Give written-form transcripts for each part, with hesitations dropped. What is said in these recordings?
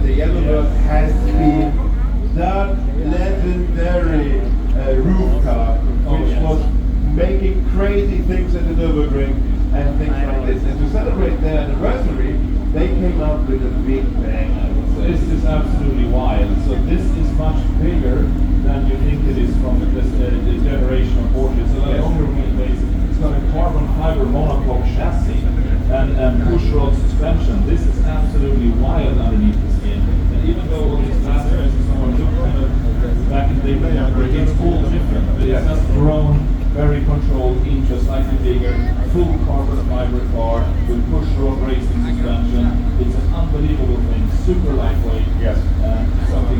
the Yellowbird has been the legendary roof car, which was making crazy things at the Nürburgring and things like this. And to celebrate their anniversary, they came out with a big bang, I would say. This is absolutely wild. So this is much bigger than you think it is from this generation of Porsche. It's a longer wheelbase. It's got a carbon fiber monocoque chassis and push rod suspension. This is absolutely wild underneath the skin. And even though all these last years someone looked kind of back in the day, it's all different. But it has grown very controlled, inches slightly bigger, full carbon fiber car with push rod racing suspension. It's an unbelievable thing, super lightweight. Yes. Something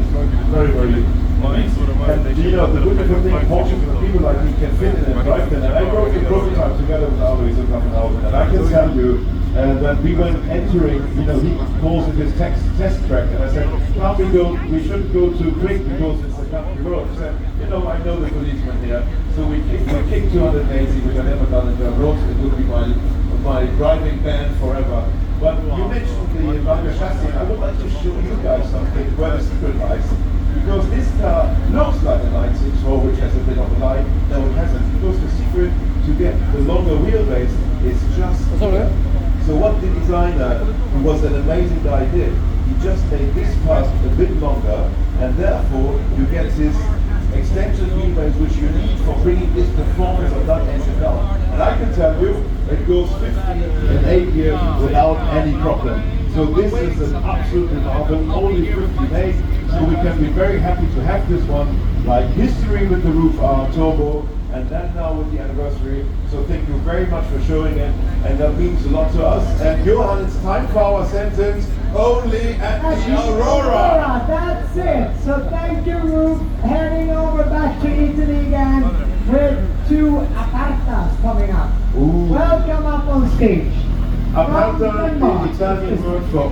very, very amazing. And you know, the wonderful thing, Porsche for people like me can fit in and drive them. And I drove the prototype together with Alois a couple of hours, and I can tell you, when we went entering, you know, he calls it his test track, and I said, we shouldn't go too quick because it's a country road. He said, you know, I know the policeman here, so we kicked 280, which I never done in the roads. It would be my driving band forever. But you mentioned the longer chassis, and I would like to show you guys something where the secret lies. Because this car looks like a 964, which has a bit of a line. No, it hasn't. Because the secret to get the longer wheelbase is just here. So what the designer, who was an amazing guy, did, he just made this part a bit longer, and therefore you get this extension wheelbase which you need for bringing this performance of that engine down. And I can tell you, it goes 50 in 8 years without any problem. So this is an absolute marvel, only 50 made, so we can be very happy to have this one, like history with the Ruf Turbo, and then now with the anniversary. So thank you very much for showing it, and that means a lot to us. And Johan, it's time for our sentence, only at the Aurora. That's it. So thank you, Ruf. Heading over back to Italy again with 2 Apertas coming up. Ooh. Welcome up on stage. Aperta, the Italian word for